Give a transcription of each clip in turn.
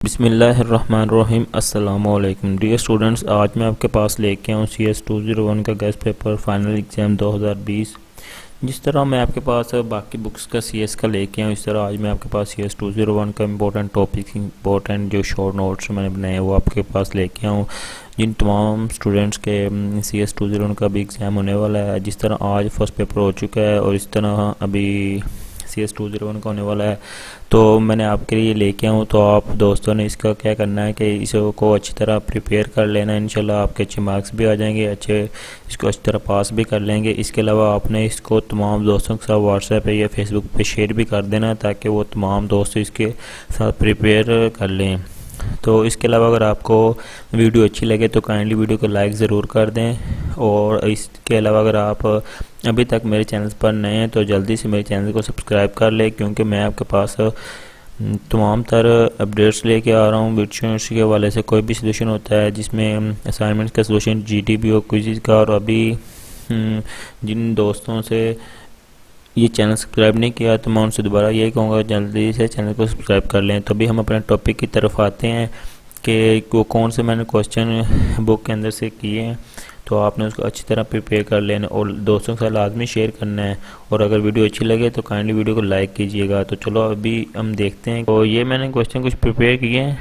बिस्मिल्लाहिर्रहमानिर्रहीम अस्सलामुअलैकुम dear students, आज मैं आपके पास लेके आऊँ CS201 का गेस्ट पेपर फाइनल एग्ज़ाम 2020। जिस तरह मैं आपके पास बाकी बुक्स का CS का लेके आऊँ, इस तरह आज मैं आपके पास CS201 का इम्पोर्टेंट टॉपिक, इम्पोर्टेंट जो शॉर्ट नोट्स मैंने बनाए हैं वो आपके पास लेके आऊँ, जिन तमाम स्टूडेंट्स के CS201 का भी एग्ज़ाम होने वाला है। जिस तरह आज फर्स्ट पेपर हो चुका है और इस तरह अभी CS201 का होने वाला है, तो मैंने आपके लिए लेके आऊँ। तो आप दोस्तों ने इसका क्या करना है कि इसको अच्छी तरह प्रिपेयर कर लेना। इंशाल्लाह आपके अच्छे मार्क्स भी आ जाएंगे, इसको अच्छी तरह पास भी कर लेंगे। इसके अलावा आपने इसको तमाम दोस्तों के साथ व्हाट्सएप पे या फेसबुक पे शेयर भी कर देना, ताकि वो तमाम दोस्त इसके साथ प्रिपेयर कर लें। तो इसके अलावा अगर आपको वीडियो अच्छी लगे तो काइंडली वीडियो को लाइक ज़रूर कर दें, और इसके अलावा अगर आप अभी तक मेरे चैनल पर नए हैं तो जल्दी से मेरे चैनल को सब्सक्राइब कर लें, क्योंकि मैं आपके पास तमाम तरह अपडेट्स लेके आ रहा हूँ। वीडियोस के हवाले से कोई भी सोल्यूशन होता है जिसमें असाइनमेंट्स का सोल्यूशन, GTP और क्विज़ का। और अभी जिन दोस्तों से ये चैनल सब्सक्राइब नहीं किया तो मैं उनसे दोबारा यही कहूँगा जल्दी से चैनल को सब्सक्राइब कर लें। तो अभी हम अपने टॉपिक की तरफ आते हैं कि वो कौन से मैंने क्वेश्चन बुक के अंदर से किए हैं। तो आपने उसको अच्छी तरह प्रिपेयर कर लेना और दोस्तों के साथ लाजमी शेयर करना है। और अगर वीडियो अच्छी लगे तो काइंडली वीडियो को लाइक कीजिएगा। तो चलो अभी हम देखते हैं। तो ये मैंने क्वेश्चन कुछ प्रिपेयर किए हैं,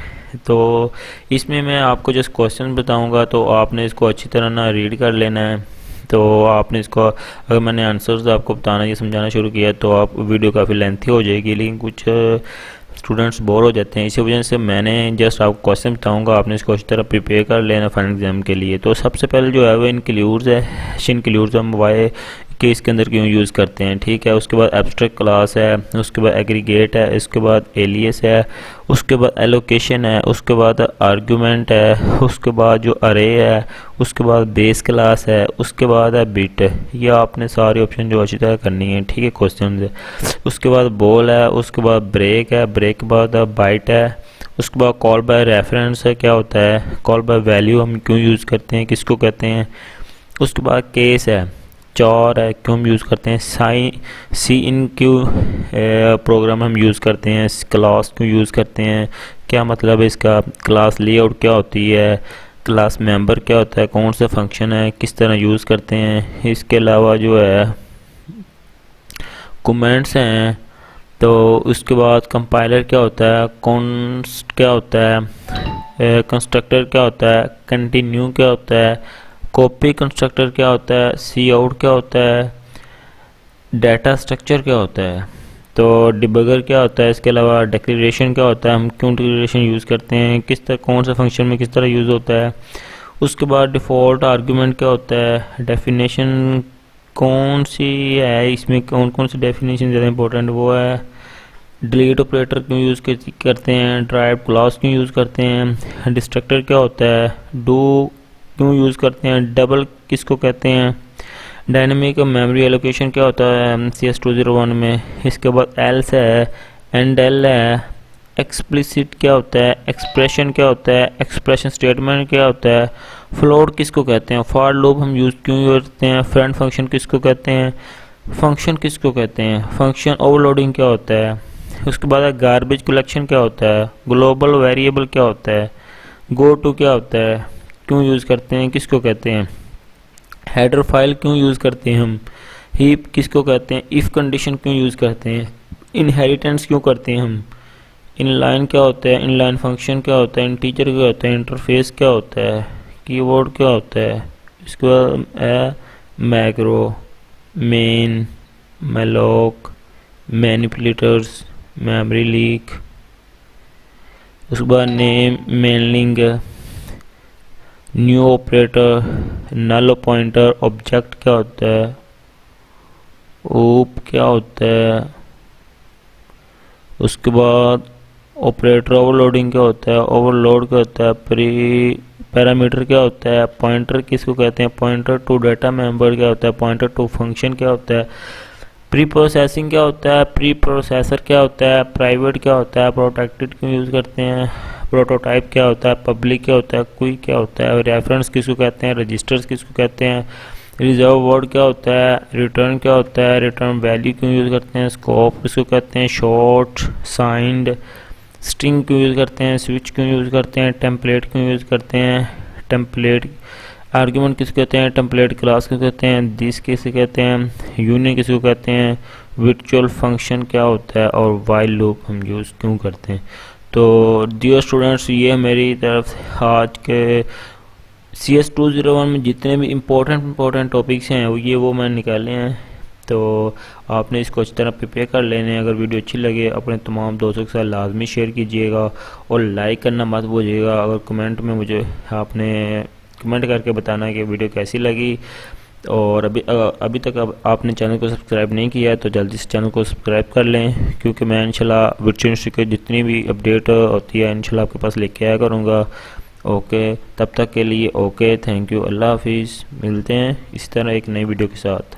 तो इसमें मैं आपको जस्ट क्वेश्चन बताऊंगा, तो आपने इसको अच्छी तरह ना रीड कर लेना है। तो आपने इसको, अगर मैंने आंसर्स आपको बताना या समझाना शुरू किया तो आप वीडियो काफ़ी लेंथी हो जाएगी, लेकिन कुछ स्टूडेंट्स बोर हो जाते हैं। इसी वजह से मैंने जस्ट आपको क्वेश्चन बताऊंगा, आपने इसको अच्छी तरह प्रिपेयर कर लेना फाइनल एग्जाम के लिए। तो सबसे पहले जो है वो इंक्लूड्स है, इंक्लूड्स हम वाई के इसके अंदर क्यों यूज़ करते हैं, ठीक है। उसके बाद एब्स्ट्रैक्ट क्लास है, उसके बाद एग्रीगेट है, उसके बाद एलियस है, उसके बाद एलोकेशन है, उसके बाद आर्गूमेंट है, उसके बाद जो अरे है, उसके बाद बेस क्लास है, उसके बाद है बिट। ये आपने सारे ऑप्शन जो अच्छी तरह करनी है, ठीक है, क्वेश्चन से। उसके बाद बॉल है, उसके बाद ब्रेक है, ब्रेक के बाद बाइट है, उसके बाद कॉल बाय रेफरेंस है, क्या होता है कॉल बाय वैल्यू, हम क्यों यूज़ करते हैं, किसको कहते हैं। उसके बाद केस है, चौर है, क्यों हम यूज़ करते हैं। सी इन क्यों प्रोग्राम हम यूज़ करते हैं। क्लास क्यों यूज़ करते हैं, क्या मतलब है इसका। क्लास लेआउट क्या होती है, क्लास मेंबर क्या होता है, कौन सा फंक्शन है, किस तरह यूज़ करते हैं। इसके अलावा जो है कमेंट्स हैं। तो उसके बाद कंपाइलर क्या होता है, कॉन्स्ट क्या होता है, कंस्ट्रक्टर क्या होता है, कंटिन्यू क्या होता है, कॉपी कंस्ट्रक्टर क्या होता है, सी आउट क्या होता है, डाटा स्ट्रक्चर क्या होता है, तो डिबगर क्या होता है। इसके अलावा डिक्लेरेशन क्या होता है, हम क्यों डिक्लेरेशन यूज़ करते हैं, किस तरह कौन सा फंक्शन में किस तरह यूज़ होता है। उसके बाद डिफ़ॉल्ट आर्गुमेंट क्या होता है, डेफिनेशन कौन सी है, इसमें कौन कौन सी डेफिनेशन ज़्यादा इंपॉर्टेंट वो है। डिलीट ऑपरेटर क्यों यूज़ करते हैं, ड्राइव क्लास क्यों यूज़ करते हैं, डिस्ट्रक्टर क्या होता है, डू क्यों यूज़ करते हैं, डबल किसको कहते हैं, डायनेमिक मेमोरी एलोकेशन क्या होता है CS201 में। इसके बाद एल्स है, एंड एल है, एक्सप्लिसिट क्या होता है, एक्सप्रेशन क्या होता है, एक्सप्रेशन स्टेटमेंट क्या होता है, फ्लोट किसको कहते हैं, फॉर लूप हम यूज़ क्यों करते हैं, फ्रेंड फंक्शन किसको कहते हैं, फंक्शन किसको कहते हैं, फंक्शन ओवरलोडिंग क्या होता है। उसके बाद गार्बेज कलेक्शन क्या होता है, ग्लोबल वेरिएबल क्या होता है, गो टू क्या होता है, क्यों यूज़ करते हैं, किसको कहते हैं, हेडर फाइल क्यों यूज़ करते हैं हम, हीप किसको कहते हैं, इफ़ कंडीशन क्यों यूज़ करते हैं, इनहेरिटेंस क्यों करते हैं हम, इनलाइन क्या होता है, इनलाइन फंक्शन क्या होता है, इंटीजर क्या होता है, इंटरफेस क्या होता है, कीवर्ड क्या होता है। इसके बाद macro, main, malloc, manipulators, memory leak. उसके बाद name, mangling, new operator, null pointer, object क्या होता है, ऊप क्या होता है। उसके बाद ऑपरेटर ओवरलोडिंग क्या होता है, ओवरलोड क्या होता है, पैरामीटर क्या होता है, पॉइंटर किसको कहते हैं, पॉइंटर टू डाटा मेंबर क्या होता है, पॉइंटर टू फंक्शन क्या होता है, प्री प्रोसेसिंग क्या होता है, प्री प्रोसेसर क्या होता है, प्राइवेट क्या होता है, प्रोटेक्टेड क्यों यूज़ करते हैं, प्रोटोटाइप क्या होता है, पब्लिक क्या होता है, क्विक क्या होता है, रेफरेंस किसको कहते हैं, रजिस्टर्स किसको कहते हैं, रिजर्व वर्ड क्या होता है, रिटर्न क्या होता है, रिटर्न वैल्यू क्यों यूज़ करते हैं, स्कोप किसको कहते हैं, शॉर्ट, साइंड, स्ट्रिंग क्यों यूज़ करते हैं, स्विच क्यों यूज़ करते हैं, टेम्पलेट क्यों यूज़ करते हैं, टेम्पलेट आर्ग्यूमेंट किसको कहते हैं, टेम्पलेट क्लास किसको कहते हैं, दिस किसे कहते हैं, यूनियन किसको कहते हैं, वर्चुअल फंक्शन क्या होता है, और वाइल लूप हम यूज़ क्यों करते हैं। तो डियर स्टूडेंट्स, ये मेरी तरफ से आज के CS201 में जितने भी इम्पोर्टेंट टॉपिक्स हैं वो मैंने निकाले हैं। तो आपने इसको अच्छी तरह प्रिपेयर कर लेने हैं। अगर वीडियो अच्छी लगे अपने तमाम दोस्तों के साथ लाजमी शेयर कीजिएगा और लाइक करना मत भूलिएगा। अगर कमेंट में मुझे आपने कमेंट करके बताना है कि वीडियो कैसी लगी। और अभी तक आपने चैनल को सब्सक्राइब नहीं किया है तो जल्दी से चैनल को सब्सक्राइब कर लें, क्योंकि मैं इंशाल्लाह वर्चुअल यूनिवर्सिटी की जितनी भी अपडेट होती है इंशाल्लाह आपके पास लेके आया करूँगा। ओके, तब तक के लिए ओके, थैंक यू, अल्लाह हाफिज़। मिलते हैं इस तरह एक नई वीडियो के साथ।